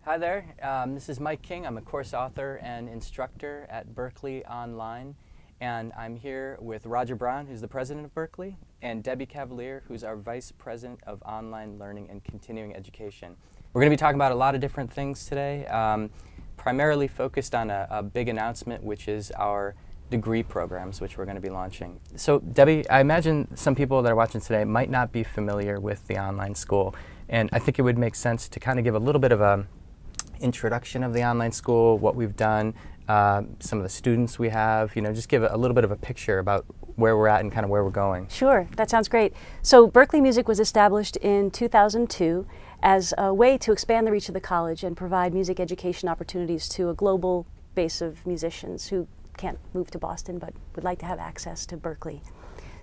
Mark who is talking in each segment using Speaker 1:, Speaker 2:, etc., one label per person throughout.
Speaker 1: Hi there, this is Mike King. I'm a course author and instructor at Berklee Online, and I'm here with Roger Brown, who's the president of Berklee, and Debbie Cavalier, who's our vice president of online learning and continuing education. We're going to be talking about a lot of different things today, primarily focused on a big announcement, which is our degree programs, which we're going to be launching. So Debbie, I imagine some people that are watching today might not be familiar with the online school, and I think it would make sense to kind of give a little bit of a introduction of the online school, what we've done, some of the students we have, just give a little bit of a picture about where we're at and kind of where we're going.
Speaker 2: Sure, that sounds great. So Berklee Music was established in 2002 as a way to expand the reach of the college and provide music education opportunities to a global base of musicians who can't move to Boston but would like to have access to Berklee.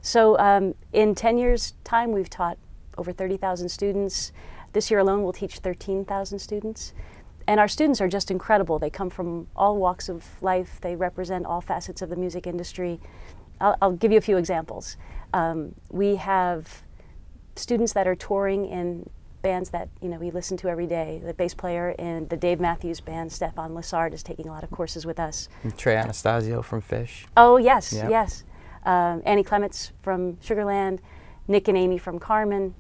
Speaker 2: So in 10 years' time, we've taught over 30,000 students. This year alone, we'll teach 13,000 students. And our students are just incredible. They come from all walks of life. They represent all facets of the music industry. I'll give you a few examples. We have students that are touring in bands that we listen to every day. The bass player in the Dave Matthews Band, Stefan Lessard, is taking a lot of courses with us.
Speaker 1: And Trey Anastasio from Fish.
Speaker 2: Oh yes,
Speaker 1: yep.
Speaker 2: Yes. Annie Clements from Sugarland, Nick and Amy from Carmen.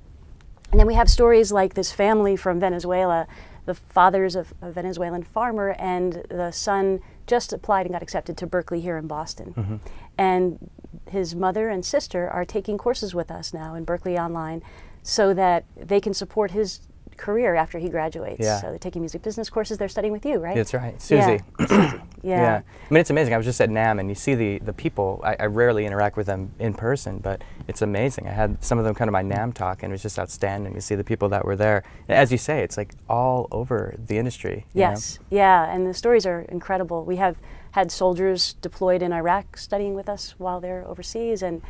Speaker 2: And then we have stories like this family from Venezuela. The father's a Venezuelan farmer, and the son just applied and got accepted to Berklee here in Boston.
Speaker 1: Mm-hmm.
Speaker 2: And his mother and sister are taking courses with us now in Berklee Online so that they can support his career after he graduates.
Speaker 1: Yeah.
Speaker 2: So they're taking music business courses. They're studying with you, right?
Speaker 1: That's right. Susie.
Speaker 2: Yeah. Susie. Yeah.
Speaker 1: Yeah. I mean, it's amazing. I was just at NAMM, and you see the people. I rarely interact with them in person, but it's amazing. I had some of them come to my NAMM talk, and it was just outstanding to see the people that were there. And as you say, it's like all over the industry.
Speaker 2: Yes. Yeah, and the stories are incredible. We have had soldiers deployed in Iraq studying with us while they're overseas, and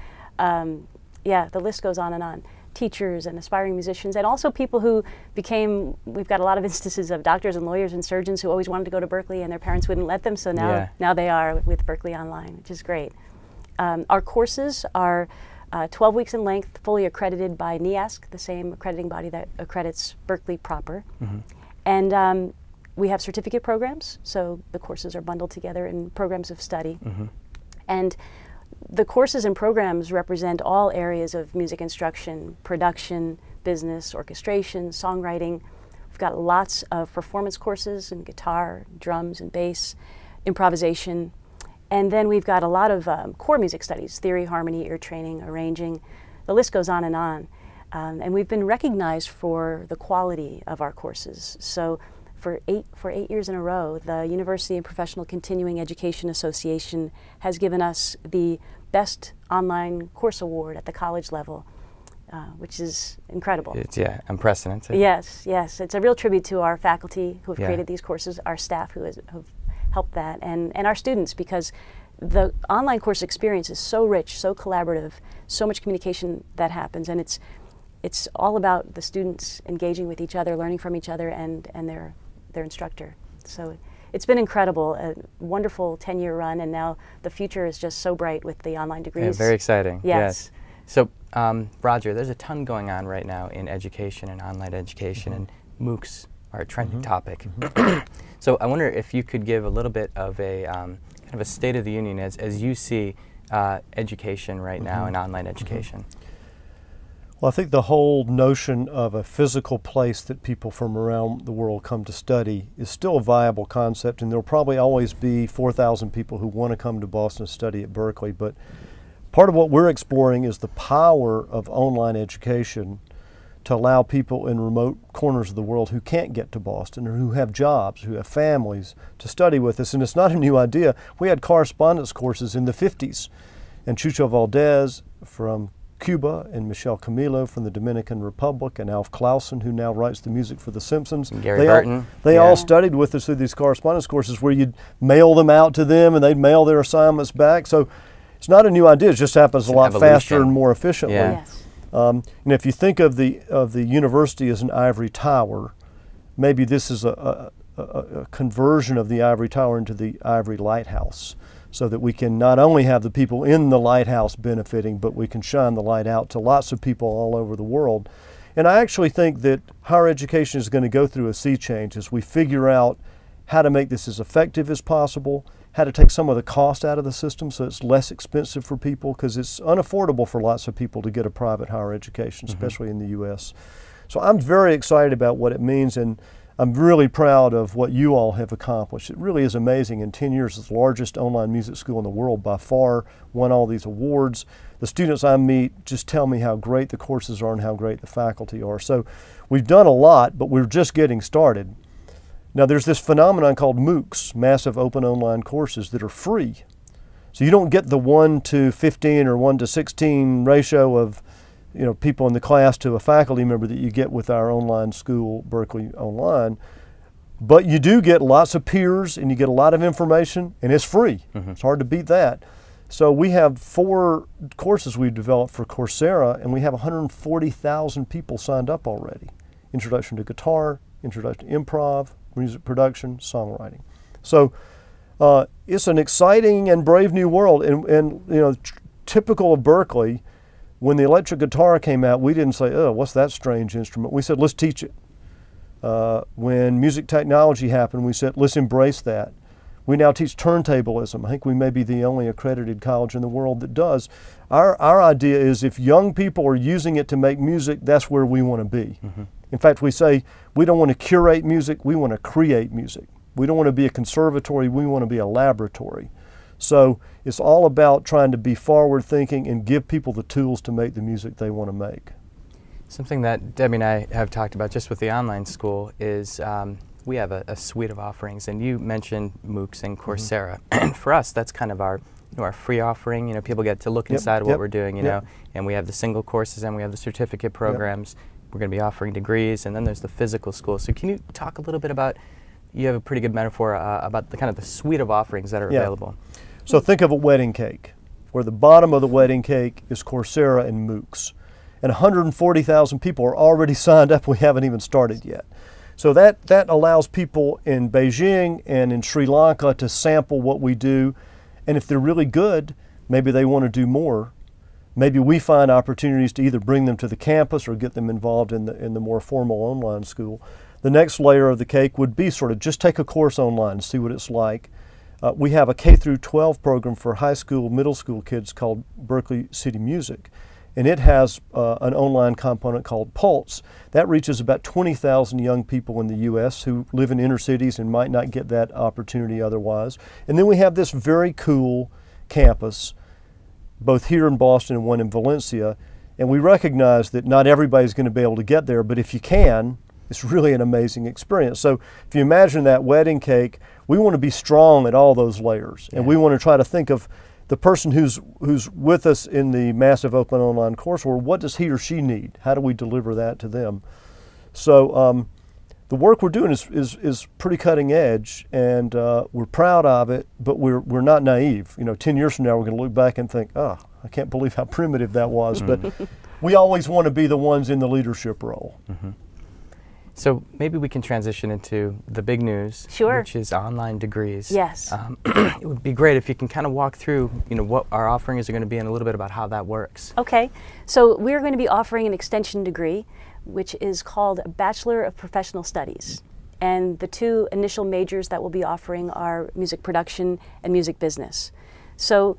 Speaker 2: yeah, the list goes on and on. Teachers and aspiring musicians, and also people who became, we've got a lot of instances of doctors and lawyers and surgeons who always wanted to go to Berklee and their parents wouldn't let them, so now they are with Berklee Online, which is great. Our courses are 12 weeks in length, fully accredited by NEASC, the same accrediting body that accredits Berklee proper.
Speaker 1: Mm-hmm.
Speaker 2: And we have certificate programs, so the courses are bundled together in programs of study.
Speaker 1: Mm-hmm.
Speaker 2: And the courses and programs represent all areas of music instruction, production, business, orchestration, songwriting. We've got lots of performance courses in guitar, drums, and bass, improvisation. And then we've got a lot of core music studies, theory, harmony, ear training, arranging. The list goes on. And we've been recognized for the quality of our courses. So for eight years in a row, the University and Professional Continuing Education Association has given us the Best Online Course Award at the college level, which is incredible.
Speaker 1: It's, unprecedented.
Speaker 2: Yes, yes. It's a real tribute to our faculty who have created these courses, our staff who have helped that, and our students, because the online course experience is so rich, so collaborative, so much communication that happens, and it's all about the students engaging with each other, learning from each other, and their instructor. So it's been incredible, a wonderful 10-year run, and now the future is just so bright with the online degrees.
Speaker 1: Yeah, very exciting.
Speaker 2: Yes.
Speaker 1: So, Roger, there's a ton going on right now in education and online education, and MOOCs are a trending topic. So I wonder if you could give a little bit of a kind of a state of the union as you see education right now and online education.
Speaker 3: Well, I think the whole notion of a physical place that people from around the world come to study is still a viable concept, and there'll probably always be 4,000 people who want to come to Boston to study at Berklee. But part of what we're exploring is the power of online education to allow people in remote corners of the world who can't get to Boston or who have jobs, who have families, to study with us. And it's not a new idea. We had correspondence courses in the 50s, and Chucho Valdez from Cuba, and Michelle Camilo from the Dominican Republic, and Alf Clausen, who now writes the music for The Simpsons.
Speaker 1: And Gary Burton.
Speaker 3: They all studied with us through these correspondence courses where you'd mail them out to them and they'd mail their assignments back. So it's not a new idea, it just happens a lot faster and more efficiently.
Speaker 1: Yeah.
Speaker 2: Yes.
Speaker 3: And if you think of the university as an ivory tower, maybe this is a conversion of the ivory tower into the ivory lighthouse, so that we can not only have the people in the lighthouse benefiting, but we can shine the light out to lots of people all over the world. And I actually think that higher education is going to go through a sea change as we figure out how to make this as effective as possible, how to take some of the cost out of the system so it's less expensive for people, because it's unaffordable for lots of people to get a private higher education, especially in the U.S. So I'm very excited about what it means, and I'm really proud of what you all have accomplished. It really is amazing. In 10 years, it's the largest online music school in the world by far, won all these awards. The students I meet just tell me how great the courses are and how great the faculty are. So we've done a lot, but we're just getting started. Now there's this phenomenon called MOOCs, Massive Open Online Courses, that are free. So you don't get the 1 to 15 or 1 to 16 ratio of people in the class to a faculty member that you get with our online school, Berklee Online. But you do get lots of peers and you get a lot of information, and it's free. It's hard to beat that. So we have 4 courses we've developed for Coursera, and we have 140,000 people signed up already. Introduction to Guitar, Introduction to Improv, Music Production, Songwriting. So it's an exciting and brave new world, and typical of Berklee. When the electric guitar came out, we didn't say, oh, what's that strange instrument? We said, let's teach it. When music technology happened, we said, let's embrace that. We now teach turntablism. I think we may be the only accredited college in the world that does. Our idea is if young people are using it to make music, that's where we want to be. In fact, we say we don't want to curate music, we want to create music. We don't want to be a conservatory, we want to be a laboratory. So it's all about trying to be forward thinking and give people the tools to make the music they want to make.
Speaker 1: Something that Debbie and I have talked about just with the online school is we have a suite of offerings, and you mentioned MOOCs and Coursera. And for us, that's kind of our free offering. People get to look inside of what we're doing, and we have the single courses and we have the certificate programs. We're going to be offering degrees, and then there's the physical school. So can you talk a little bit about, you have a pretty good metaphor about the kind of the suite of offerings that are available.
Speaker 3: So think of a wedding cake, where the bottom of the wedding cake is Coursera and MOOCs. And 140,000 people are already signed up. We haven't even started yet. So that allows people in Beijing and in Sri Lanka to sample what we do. And if they're really good, maybe they want to do more. Maybe we find opportunities to either bring them to the campus or get them involved in the more formal online school. The next layer of the cake would be sort of just take a course online and see what it's like. We have a K through 12 program for high school, middle school kids called Berklee City Music. And it has an online component called Pulse. That reaches about 20,000 young people in the U.S. who live in inner cities and might not get that opportunity otherwise. And then we have this very cool campus, both here in Boston and one in Valencia. And we recognize that not everybody's going to be able to get there, but if you can, it's really an amazing experience. So if you imagine that wedding cake, we want to be strong at all those layers. And we want to try to think of the person who's with us in the massive open online course, or what does he or she need? How do we deliver that to them? So the work we're doing is pretty cutting edge, and we're proud of it, but we're not naive. 10 years from now, we're going to look back and think, oh, I can't believe how primitive that was. But we always want to be the ones in the leadership role.
Speaker 1: So maybe we can transition into the big news, which is online degrees.
Speaker 2: Yes.
Speaker 1: It would be great if you can kind of walk through, what our offerings are going to be and a little bit about how that works.
Speaker 2: Okay. So we're going to be offering an extension degree, which is called a Bachelor of Professional Studies. And the 2 initial majors that we'll be offering are music production and music business. So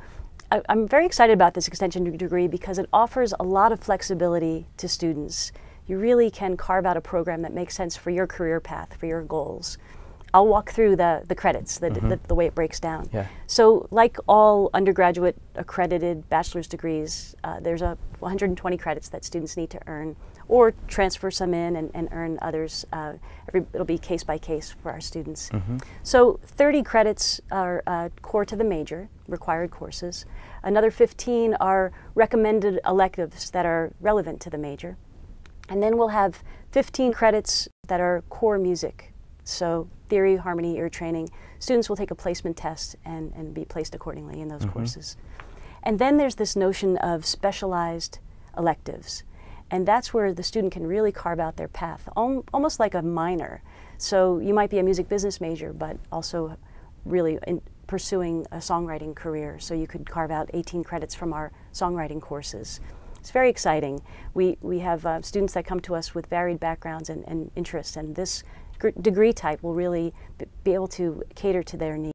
Speaker 2: I'm very excited about this extension degree because it offers a lot of flexibility to students. You really can carve out a program that makes sense for your career path, for your goals. I'll walk through the credits, the way it breaks down. So like all undergraduate accredited bachelor's degrees, there's 120 credits that students need to earn, or transfer some in and earn others. It'll be case by case for our students. So 30 credits are core to the major, required courses. Another 15 are recommended electives that are relevant to the major. And then we'll have 15 credits that are core music. So theory, harmony, ear training. Students will take a placement test and be placed accordingly in those courses. And then there's this notion of specialized electives. And that's where the student can really carve out their path, almost like a minor. So you might be a music business major, but also really pursuing a songwriting career. So you could carve out 18 credits from our songwriting courses. It's very exciting. We have students that come to us with varied backgrounds and interests, and this degree type will really be able to cater to their needs.